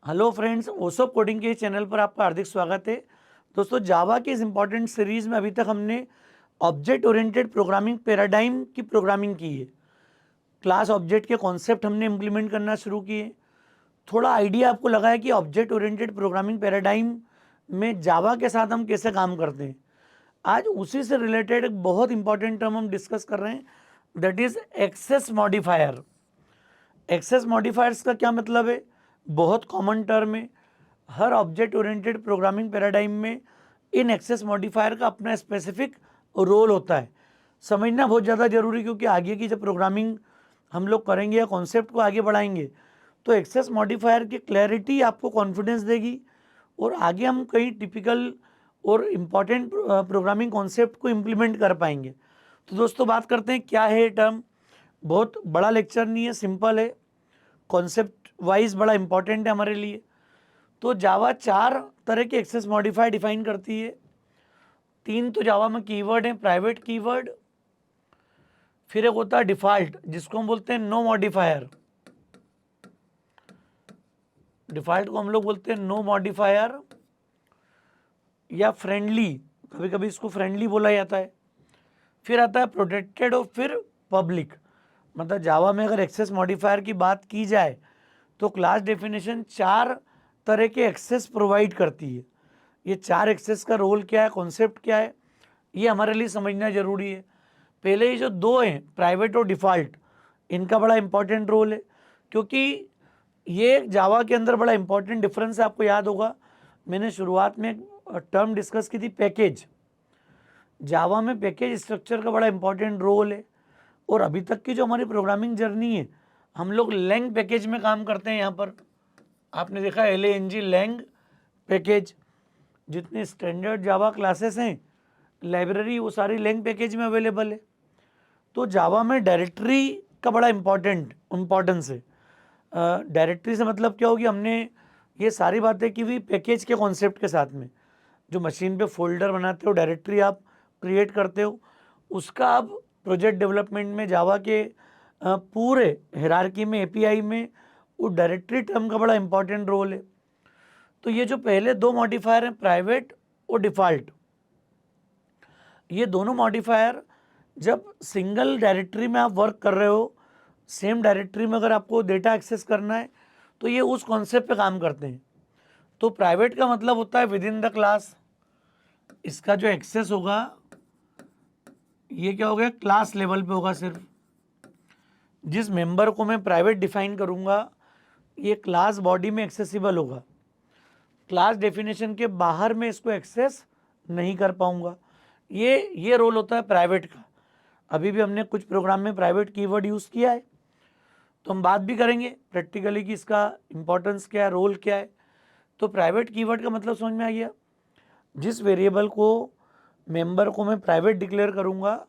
Hello friends, ओसो coding के channel पर आपका हार्दिक स्वागत है। दोस्तों, जावा की इस इम्पॉर्टेंट सीरीज़ में अभी तक हमने ऑब्जेक्ट ओरिएंटेड प्रोग्रामिंग पैराडाइम की प्रोग्रामिंग की है। क्लास ऑब्जेक्ट के कॉन्सेप्ट हमने इम्प्लीमेंट करना शुरू किए। थोड़ा आइडिया आपको लगा है कि ऑब्जेक्ट ओरिएंटेड प्रोग्रामिंग पैराडाइम में जावा के साथ हम कैसे काम करते हैं। आज उसी से रिलेटेड एक बहुत इंपॉर्टेंट टर्म हम डिस्कस कर रहे हैं, that is access modifier. Access modifiers का क्या मतलब है? बहुत कॉमन टर्म है। हर ऑब्जेक्ट ओरिएंटेड प्रोग्रामिंग पैराडाइम में इन एक्सेस मॉडिफायर का अपना स्पेसिफिक रोल होता है। समझना बहुत ज़्यादा जरूरी, क्योंकि आगे की जब प्रोग्रामिंग हम लोग करेंगे या कॉन्सेप्ट को आगे बढ़ाएंगे तो एक्सेस मॉडिफायर की क्लैरिटी आपको कॉन्फिडेंस देगी और आगे हम कई टिपिकल और इम्पॉर्टेंट प्रोग्रामिंग कॉन्सेप्ट को इम्प्लीमेंट कर पाएंगे। तो दोस्तों, बात करते हैं क्या है ये टर्म। बहुत बड़ा लेक्चर नहीं है, सिंपल है, कॉन्सेप्ट वाइज बड़ा इंपॉर्टेंट है हमारे लिए। तो जावा चार तरह के एक्सेस मॉडिफायर डिफाइन करती है। तीन तो जावा में कीवर्ड हैं, प्राइवेट कीवर्ड, फिर एक होता है डिफॉल्ट जिसको हम बोलते हैं नो मॉडिफायर। डिफॉल्ट को हम लोग बोलते हैं नो मॉडिफायर या फ्रेंडली, कभी कभी इसको फ्रेंडली बोला जाता है। फिर आता है प्रोटेक्टेड और फिर पब्लिक। मतलब जावा में अगर एक्सेस मॉडिफायर की बात की जाए तो क्लास डेफिनेशन चार तरह के एक्सेस प्रोवाइड करती है। ये चार एक्सेस का रोल क्या है, कॉन्सेप्ट क्या है, ये हमारे लिए समझना जरूरी है। पहले ये जो दो हैं, प्राइवेट और डिफ़ॉल्ट, इनका बड़ा इंपॉर्टेंट रोल है, क्योंकि ये जावा के अंदर बड़ा इंपॉर्टेंट डिफरेंस है। आपको याद होगा, मैंने शुरुआत में एक टर्म डिस्कस की थी, पैकेज। जावा में पैकेज स्ट्रक्चर का बड़ा इंपॉर्टेंट रोल है। और अभी तक की जो हमारी प्रोग्रामिंग जर्नी है, हम लोग लैंग पैकेज में काम करते हैं। यहाँ पर आपने देखा LANG, लैंग पैकेज। जितने स्टैंडर्ड जावा क्लासेस हैं, लाइब्रेरी, वो सारी लैंग पैकेज में अवेलेबल है। तो जावा में डायरेक्टरी का बड़ा इम्पोर्टेंस है। डायरेक्टरी से मतलब क्या होगी, हमने ये सारी बातें की हुई पैकेज के कॉन्सेप्ट के साथ में। जो मशीन पे फोल्डर बनाते हो, डायरेक्टरी आप क्रिएट करते हो, उसका आप प्रोजेक्ट डेवलपमेंट में जावा के पूरे हायरार्की में, API में, वो डायरेक्टरी टर्म का बड़ा इंपॉर्टेंट रोल है। तो ये जो पहले दो मॉडिफायर हैं, प्राइवेट और डिफ़ॉल्ट, ये दोनों मॉडिफायर जब सिंगल डायरेक्टरी में आप वर्क कर रहे हो, सेम डायरेक्टरी में अगर आपको डेटा एक्सेस करना है, तो ये उस कॉन्सेप्ट पे काम करते हैं। तो प्राइवेट का मतलब होता है विद इन द क्लास। इसका जो एक्सेस होगा, ये क्या हो गया, क्लास लेवल पे होगा। सिर्फ जिस मेंबर को मैं प्राइवेट डिफाइन करूंगा, ये क्लास बॉडी में एक्सेसिबल होगा। क्लास डेफिनेशन के बाहर में इसको एक्सेस नहीं कर पाऊंगा। ये रोल होता है प्राइवेट का। अभी भी हमने कुछ प्रोग्राम में प्राइवेट कीवर्ड यूज़ किया है, तो हम बात भी करेंगे प्रैक्टिकली कि इसका इंपॉर्टेंस क्या है, रोल क्या है। तो प्राइवेट कीवर्ड का मतलब समझ में आ गया। जिस वेरिएबल को, मेंबर को मैं प्राइवेट डिक्लेयर करूंगा,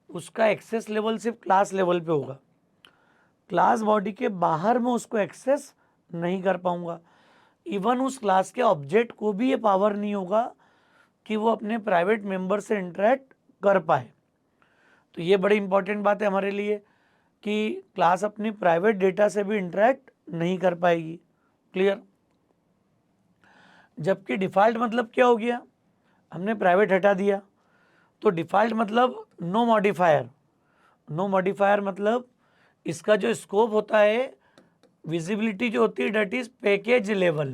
उसका एक्सेस लेवल सिर्फ क्लास लेवल पे होगा। क्लास बॉडी के बाहर में उसको एक्सेस नहीं कर पाऊंगा। इवन उस क्लास के ऑब्जेक्ट को भी ये पावर नहीं होगा कि वो अपने प्राइवेट मेंबर से इंटरेक्ट कर पाए। तो ये बड़ी इंपॉर्टेंट बात है हमारे लिए कि क्लास अपनी प्राइवेट डेटा से भी इंटरेक्ट नहीं कर पाएगी। क्लियर? जबकि डिफ़ॉल्ट मतलब क्या हो गया, हमने प्राइवेट हटा दिया, तो डिफ़ॉल्ट मतलब नो मॉडिफायर। नो मॉडिफायर मतलब इसका जो स्कोप होता है, विजिबिलिटी जो होती है, that is package level.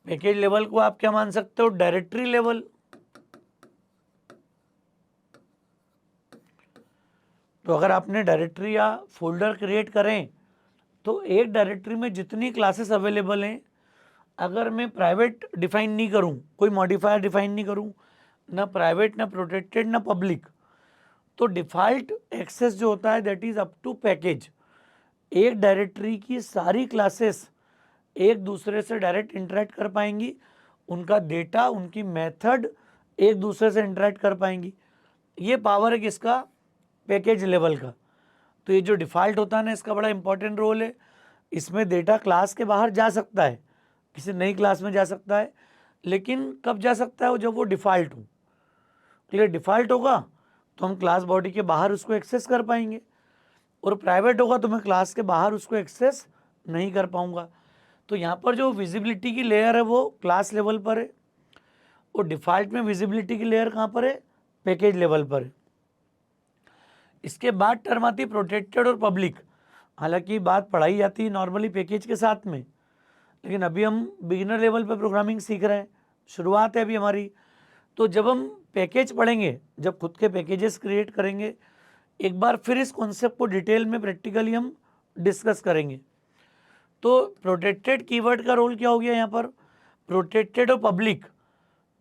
Package level को आप क्या मान सकते हो, डायरेक्टरी लेवल। तो अगर आपने डायरेक्टरी या फोल्डर क्रिएट करें, तो एक डायरेक्टरी में जितनी क्लासेस अवेलेबल हैं, अगर मैं प्राइवेट डिफाइन नहीं करूं, कोई मॉडिफायर डिफाइन नहीं करूं, ना प्राइवेट, ना प्रोटेक्टेड, ना पब्लिक, तो डिफ़ॉल्ट एक्सेस जो होता है that is up to package. एक डायरेक्टरी की सारी क्लासेस एक दूसरे से डायरेक्ट इंटरेक्ट कर पाएंगी, उनका डेटा, उनकी मेथड एक दूसरे से इंटरेक्ट कर पाएंगी। ये पावर है किसका, पैकेज लेवल का। तो ये जो डिफ़ॉल्ट होता है ना, इसका बड़ा इंपॉर्टेंट रोल है। इसमें डेटा क्लास के बाहर जा सकता है, किसी नई क्लास में जा सकता है, लेकिन कब जा सकता है, वो जब वो डिफ़ॉल्ट हो। क्लियर? डिफ़ॉल्ट होगा तो हम क्लास बॉडी के बाहर उसको एक्सेस कर पाएंगे, और प्राइवेट होगा तो मैं क्लास के बाहर उसको एक्सेस नहीं कर पाऊंगा। तो यहाँ पर जो विजिबिलिटी की लेयर है वो क्लास लेवल पर है, और डिफ़ॉल्ट में विजिबिलिटी की लेयर कहाँ पर है, पैकेज लेवल पर है। इसके बाद टर्म आती है प्रोटेक्टेड और पब्लिक। हालांकि बात पढ़ाई जाती है नॉर्मली पैकेज के साथ में, लेकिन अभी हम बिगिनर लेवल पर प्रोग्रामिंग सीख रहे हैं, शुरुआत है अभी हमारी। तो जब हम पैकेज पढ़ेंगे, जब खुद के पैकेजेस क्रिएट करेंगे, एक बार फिर इस कॉन्सेप्ट को डिटेल में प्रैक्टिकली हम डिस्कस करेंगे। तो प्रोटेक्टेड कीवर्ड का रोल क्या हो गया यहाँ पर, प्रोटेक्टेड और पब्लिक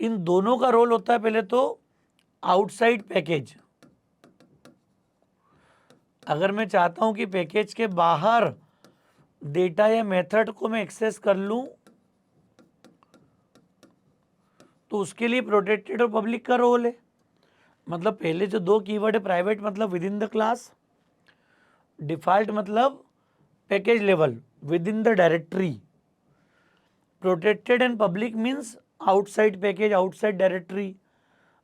इन दोनों का रोल होता है पहले तो आउटसाइड पैकेज। अगर मैं चाहता हूं कि पैकेज के बाहर डेटा या मेथड को मैं एक्सेस कर लूं, तो उसके लिए प्रोटेक्टेड और पब्लिक का रोल है। मतलब पहले जो दो कीवर्ड है, प्राइवेट मतलब within the class, default मतलब package level within the directory. Protected and public means outside package, outside directory.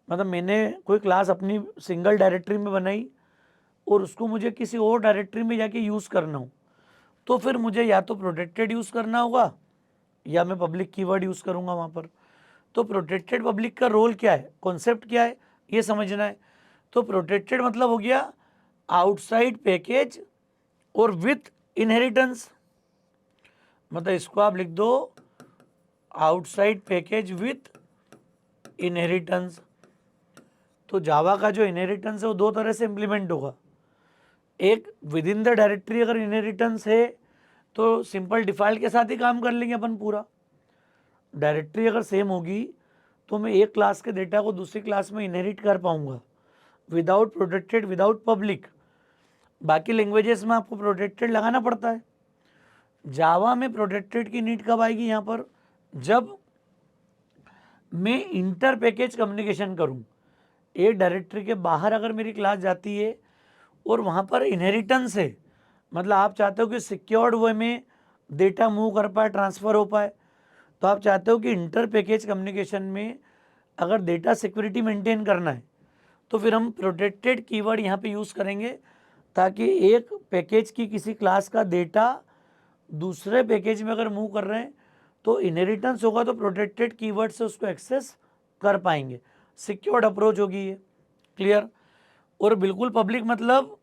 मतलब मैंने कोई क्लास अपनी सिंगल डायरेक्टरी में बनाई और उसको मुझे किसी और डायरेक्टरी में जाके यूज़ करना हो, तो फिर मुझे या तो प्रोटेक्टेड यूज़ करना होगा या मैं पब्लिक कीवर्ड यूज़ करूँगा वहाँ पर। तो प्रोटेक्टेड पब्लिक का रोल क्या है, कॉन्सेप्ट क्या है, ये समझना है। तो प्रोटेक्टेड मतलब हो गया आउटसाइड पैकेज और विथ इनहेरिटेंस। मतलब इसको आप लिख दो आउटसाइड पैकेज विथ इनहेरिटेंस। तो जावा का जो इनहेरिटेंस है वो दो तरह से इम्प्लीमेंट होगा। एक विद इन द डायरेक्टरी अगर इनहेरिटेंस है तो सिंपल डिफ़ॉल्ट के साथ ही काम कर लेंगे अपन पूरा। डायरेक्टरी अगर सेम होगी तो मैं एक क्लास के डेटा को दूसरी क्लास में इनहेरिट कर पाऊंगा विदाउट प्रोटेक्टेड, विदाउट पब्लिक। बाकी लैंग्वेजेस में आपको प्रोटेक्टेड लगाना पड़ता है। जावा में प्रोटेक्टेड की नीड कब आएगी यहाँ पर, जब मैं इंटर पैकेज कम्युनिकेशन करूँ। एक डायरेक्टरी के बाहर अगर मेरी क्लास जाती है और वहाँ पर इनहेरिटेंस है, मतलब आप चाहते हो कि सिक्योर्ड वे में डेटा मूव कर पाए, ट्रांसफ़र हो पाए, तो आप चाहते हो कि इंटर पैकेज कम्युनिकेशन में अगर डेटा सिक्योरिटी मेंटेन करना है तो फिर हम प्रोटेक्टेड कीवर्ड यहाँ पे यूज़ करेंगे, ताकि एक पैकेज की किसी क्लास का डेटा दूसरे पैकेज में अगर मूव कर रहे हैं तो इनहेरिटेंस होगा तो प्रोटेक्टेड कीवर्ड से उसको एक्सेस कर पाएंगे। सिक्योर्ड अप्रोच होगी ये, क्लियर। और बिल्कुल पब्लिक मतलब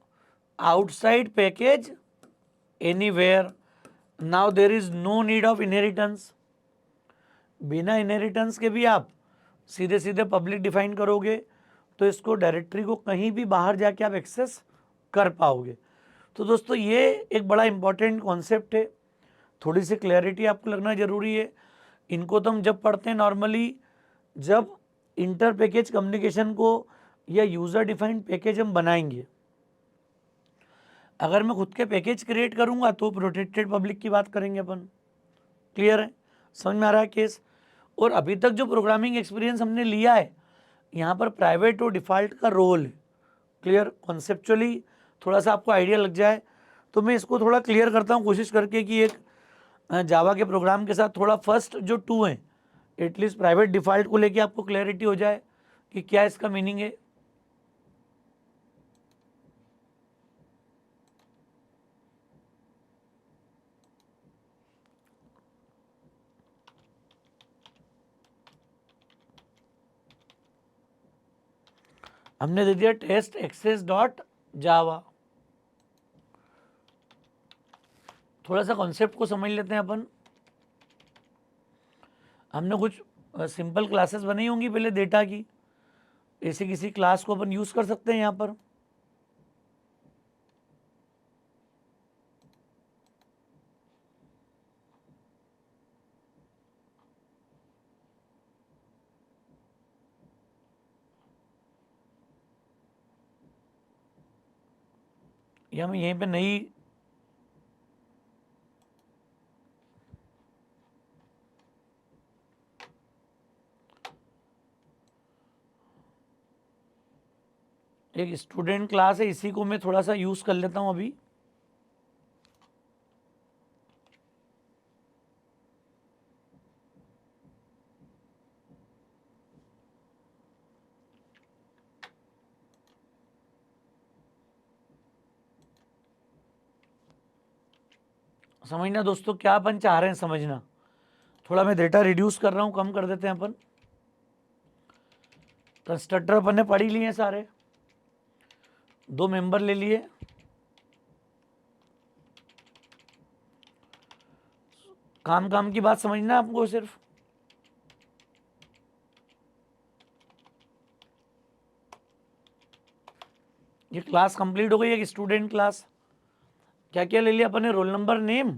outside package anywhere. Now there is no need of inheritance. बिना इनहेरिटेंस के भी आप सीधे सीधे पब्लिक डिफाइन करोगे तो इसको डायरेक्टरी को कहीं भी बाहर जाके आप एक्सेस कर पाओगे। तो दोस्तों ये एक बड़ा इंपॉर्टेंट कॉन्सेप्ट है, थोड़ी सी क्लैरिटी आपको लगना जरूरी है। इनको तो हम जब पढ़ते हैं नॉर्मली जब इंटर पैकेज कम्युनिकेशन को या यूज़र डिफाइंड पैकेज हम बनाएंगे। अगर मैं खुद के पैकेज क्रिएट करूंगा तो प्रोटेक्टेड पब्लिक की बात करेंगे अपन, क्लियर है, समझ में आ रहा है केस। और अभी तक जो प्रोग्रामिंग एक्सपीरियंस हमने लिया है यहाँ पर प्राइवेट और डिफ़ॉल्ट का रोल है, क्लियर। कॉन्सेप्चुअली थोड़ा सा आपको आइडिया लग जाए तो मैं इसको थोड़ा क्लियर करता हूँ कोशिश करके कि एक जावा के प्रोग्राम के साथ थोड़ा फर्स्ट जो टू हैं एटलीस्ट प्राइवेट डिफ़ॉल्ट को लेके आपको क्लैरिटी हो जाए कि क्या इसका मीनिंग है। हमने दे दिया टेस्ट एक्सेस डॉट जावा। थोड़ा सा कॉन्सेप्ट को समझ लेते हैं अपन। हमने कुछ सिंपल क्लासेस बनाई होंगी पहले डेटा की, ऐसे किसी क्लास को अपन यूज़ कर सकते हैं यहाँ पर। या मैं यहीं पे नई एक स्टूडेंट क्लास है, इसी को मैं थोड़ा सा यूज़ कर लेता हूँ अभी। समझना दोस्तों, क्या अपन चाह रहे हैं समझना। थोड़ा मैं डेटा रिड्यूस कर रहा हूँ, कम कर देते हैं अपन। कंस्ट्रक्टर अपन ने पढ़ ही लिए सारे, 2 मेंबर ले लिए, काम काम की बात समझना आपको सिर्फ। ये क्लास कंप्लीट हो गई, एक स्टूडेंट क्लास। क्या क्या ले लिया अपन ने? रोल नंबर, नेम,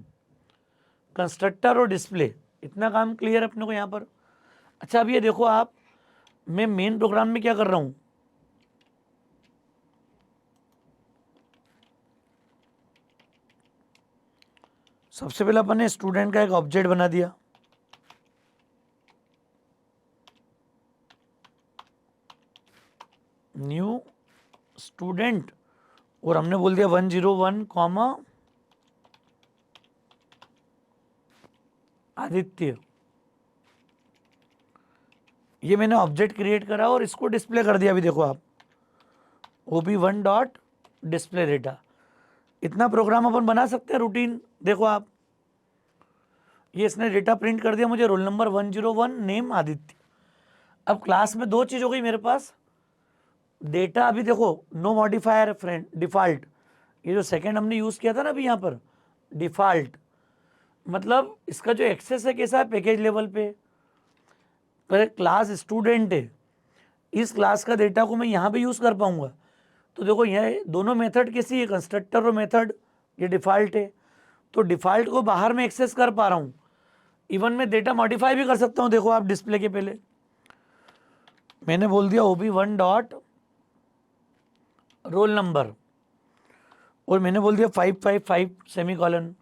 कंस्ट्रक्टर और डिस्प्ले। इतना काम क्लियर अपने को यहाँ पर। अच्छा अब ये देखो आप, मैं मेन प्रोग्राम में क्या कर रहा हूँ, सबसे पहले अपन ने स्टूडेंट का एक ऑब्जेक्ट बना दिया, न्यू स्टूडेंट, और हमने बोल दिया 101 कॉमा आदित्य। ये मैंने ऑब्जेक्ट क्रिएट करा और इसको डिस्प्ले कर दिया। अभी देखो आप, OB1 डॉट डिस्प्ले डेटा। इतना प्रोग्राम अपन बना सकते हैं रूटीन। देखो आप, ये इसने डेटा प्रिंट कर दिया मुझे, रोल नंबर 101, नेम आदित्य। अब क्लास में 2 चीज़ हो गई मेरे पास। डेटा अभी देखो नो मॉडिफायर फ्रेंड, डिफ़ॉल्ट। ये जो सेकंड हमने यूज़ किया था ना अभी यहाँ पर, डिफ़ॉल्ट, मतलब इसका जो एक्सेस है कैसा है, पैकेज लेवल पे। पर क्लास स्टूडेंट है, इस क्लास का डेटा को मैं यहाँ पे यूज़ कर पाऊँगा। तो देखो यह दोनों मेथड कैसी है, कंस्ट्रक्टर और मेथड, ये डिफ़ॉल्ट है। तो डिफ़ॉल्ट को बाहर में एक्सेस कर पा रहा हूँ। इवन मैं डेटा मॉडिफाई भी कर सकता हूँ। देखो आप, डिस्प्ले के पहले मैंने बोल दिया OB1 डॉट रोल नंबर, और मैंने बोल दिया 555 सेमीकोलन।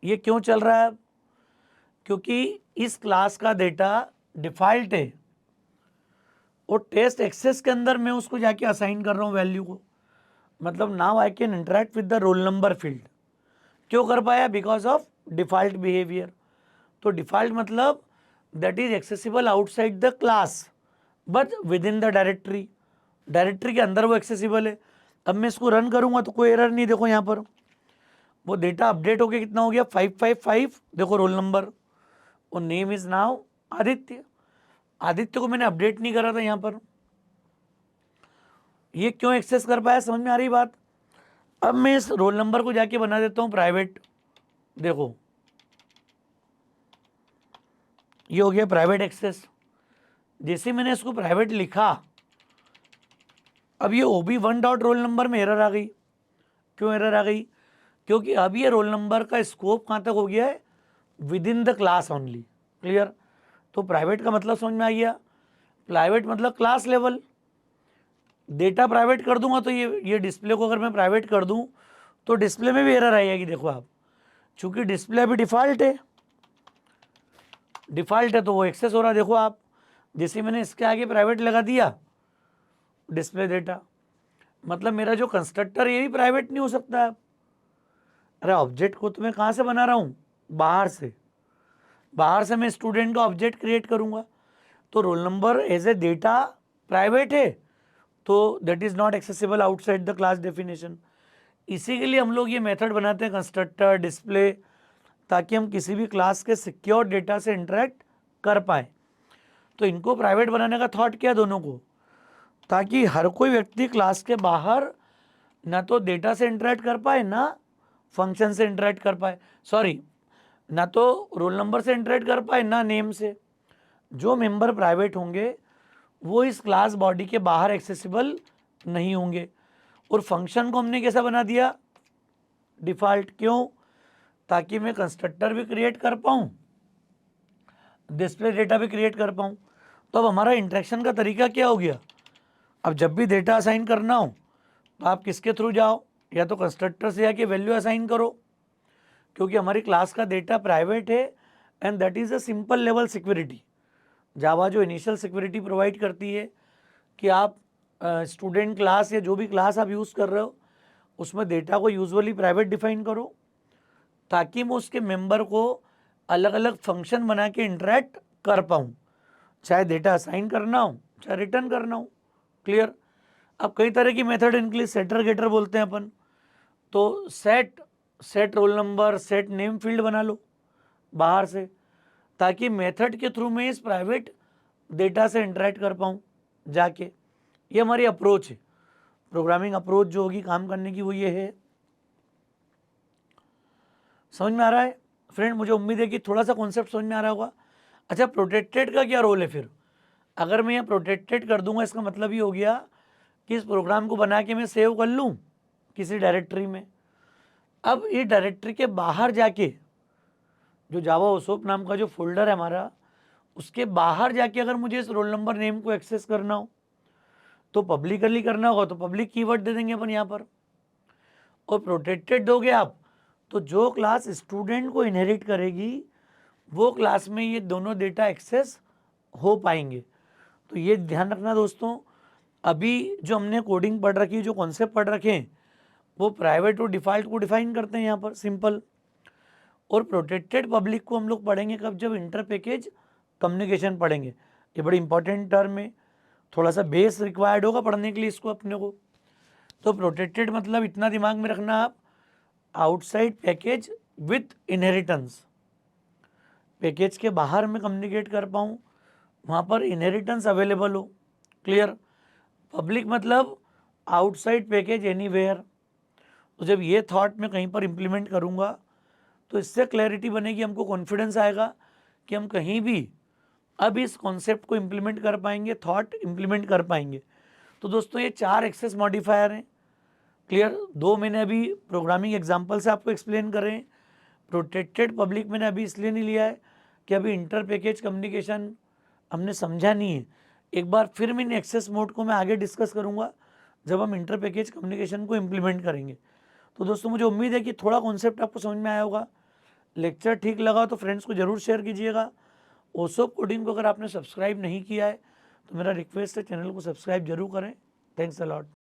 ये क्यों चल रहा है? क्योंकि इस क्लास का डेटा डिफ़ॉल्ट है और टेस्ट एक्सेस के अंदर मैं उसको जाके असाइन कर रहा हूँ वैल्यू को। मतलब now I can interact with the roll number field. क्यों कर पाया? Because of default behaviour. तो डिफ़ॉल्ट मतलब that is accessible outside the class but with in the directory. Directory के अंदर वो एक्सेसिबल है। अब मैं इसको रन करूंगा तो कोई एरर नहीं। देखो यहाँ पर वो डेटा अपडेट होके कितना हो गया, 555। देखो रोल नंबर, और name is now Aditya. Aditya को मैंने अपडेट नहीं करा था यहाँ पर। ये क्यों एक्सेस कर पाया, समझ में आ रही बात? अब मैं इस रोल नंबर को जाके बना देता हूँ प्राइवेट। देखो ये हो गया प्राइवेट एक्सेस। जैसे मैंने इसको प्राइवेट लिखा, अब ये OB1 डॉट रोल नंबर में एरर आ गई। क्यों एरर आ गई? क्योंकि अब ये रोल नंबर का स्कोप कहाँ तक हो गया है, with in the class only. Clear? तो प्राइवेट का मतलब समझ में आ गया। प्राइवेट मतलब क्लास लेवल। डेटा प्राइवेट कर दूंगा तो ये डिस्प्ले को अगर मैं प्राइवेट कर दूं तो डिस्प्ले में भी एरर आएगी। देखो आप, चूंकि डिस्प्ले अभी डिफ़ॉल्ट है, डिफ़ॉल्ट है तो वो एक्सेस हो रहा है। देखो आप, जैसे मैंने इसके आगे प्राइवेट लगा दिया डिस्प्ले डेटा, मतलब मेरा जो कंस्ट्रक्टर ये भी प्राइवेट नहीं हो सकता है। अरे ऑब्जेक्ट को तो मैं कहाँ से बना रहा हूँ, बाहर से। बाहर से मैं स्टूडेंट का ऑब्जेक्ट क्रिएट करूँगा। तो roll number as a data private है, तो that is not accessible outside the class definition. इसी के लिए हम लोग ये मेथड बनाते हैं, कंस्ट्रक्टर, डिस्प्ले, ताकि हम किसी भी क्लास के सिक्योर डेटा से इंटरेक्ट कर पाए। तो इनको प्राइवेट बनाने का थॉट किया दोनों को, ताकि हर कोई व्यक्ति क्लास के बाहर ना तो डेटा से इंटरेक्ट कर पाए, ना फंक्शन से इंटरेक्ट कर पाए, सॉरी, ना तो रोल नंबर से इंटरेक्ट कर पाए, ना नेम से। जो मेंबर प्राइवेट होंगे वो इस क्लास बॉडी के बाहर एक्सेसिबल नहीं होंगे। और फंक्शन को हमने कैसा बना दिया, डिफ़ॉल्ट। क्यों? ताकि मैं कंस्ट्रक्टर भी क्रिएट कर पाऊँ, डिस्प्ले डेटा भी क्रिएट कर पाऊँ। तो अब हमारा इंटरेक्शन का तरीका क्या हो गया? अब जब भी डेटा असाइन करना हो तो आप किसके थ्रू जाओ, या तो कंस्ट्रक्टर से जाके वैल्यू असाइन करो, क्योंकि हमारी क्लास का डेटा प्राइवेट है and that is a simple level security. Java जो इनिशियल सिक्योरिटी प्रोवाइड करती है कि आप स्टूडेंट क्लास या जो भी क्लास आप यूज़ कर रहे हो उसमें डेटा को यूजुअली प्राइवेट डिफाइन करो, ताकि मैं उसके मेंबर को अलग अलग फंक्शन बना के इंटरेक्ट कर पाऊँ, चाहे डेटा असाइन करना हो चाहे रिटर्न करना हो। क्लियर? अब कई तरह की मेथड इनके लिए सेटर गेटर बोलते हैं अपन। तो set set roll number, set name field बना लो बाहर से, ताकि मेथड के थ्रू मैं इस प्राइवेट डेटा से इंटरेक्ट कर पाऊँ जाके। ये हमारी अप्रोच है, प्रोग्रामिंग अप्रोच जो होगी काम करने की वो ये है। समझ में आ रहा है फ्रेंड? मुझे उम्मीद है कि थोड़ा सा कॉन्सेप्ट समझ में आ रहा होगा। अच्छा, प्रोटेक्टेड का क्या रोल है फिर? अगर मैं ये प्रोटेक्टेड कर दूंगा, इसका मतलब ये हो गया कि इस प्रोग्राम को बना के मैं सेव कर लूँ किसी डायरेक्टरी में। अब ये डायरेक्टरी के बाहर जाके जो जावा ओसोप नाम का जो फोल्डर है हमारा, उसके बाहर जाके अगर मुझे इस रोल नंबर नेम को एक्सेस करना हो तो पब्लिकली करना होगा, तो पब्लिक कीवर्ड दे देंगे अपन यहाँ पर। और प्रोटेक्टेड दोगे आप तो जो क्लास स्टूडेंट को इनहेरिट करेगी वो क्लास में ये दोनों डेटा एक्सेस हो पाएंगे। तो ये ध्यान रखना दोस्तों, अभी जो हमने कोडिंग पढ़ रखी है, जो कॉन्सेप्ट पढ़ रखे हैं, वो प्राइवेट और डिफ़ॉल्ट को डिफाइन करते हैं यहाँ पर सिंपल। और प्रोटेक्टेड पब्लिक को हम लोग पढ़ेंगे कब? जब इंटर पैकेज कम्युनिकेशन पढ़ेंगे। ये बड़ी इंपॉर्टेंट टर्म है, थोड़ा सा बेस रिक्वायर्ड होगा पढ़ने के लिए इसको अपने को। तो प्रोटेक्टेड मतलब इतना दिमाग में रखना आप, outside package with inheritance, package के बाहर में कम्युनिकेट कर पाऊँ, वहाँ पर इनहेरिटेंस अवेलेबल हो। क्लियर? पब्लिक मतलब आउटसाइड पैकेज एनीवेयर। तो जब ये थॉट मैं कहीं पर इम्प्लीमेंट करूँगा तो इससे क्लैरिटी बनेगी, हमको कॉन्फिडेंस आएगा कि हम कहीं भी अब इस कॉन्सेप्ट को इम्प्लीमेंट कर पाएंगे, थॉट इम्प्लीमेंट कर पाएंगे। तो दोस्तों ये 4 एक्सेस मॉडिफायर हैं। क्लियर? 2 मैंने अभी प्रोग्रामिंग एग्जाम्पल से आपको एक्सप्लेन करें। प्रोटेक्टेड पब्लिक मैंने अभी इसलिए नहीं लिया है कि अभी इंटर पैकेज कम्युनिकेशन हमने समझा नहीं है। एक बार फिर मैं एक्सेस मोड को मैं आगे डिस्कस करूँगा जब हम इंटर पैकेज कम्युनिकेशन को इम्प्लीमेंट करेंगे। तो दोस्तों मुझे उम्मीद है कि थोड़ा कॉन्सेप्ट आपको समझ में आया होगा। लेक्चर ठीक लगा तो फ्रेंड्स को ज़रूर शेयर कीजिएगा। ओसोप कोडिंग को अगर आपने सब्सक्राइब नहीं किया है तो मेरा रिक्वेस्ट है चैनल को सब्सक्राइब जरूर करें। Thanks a lot.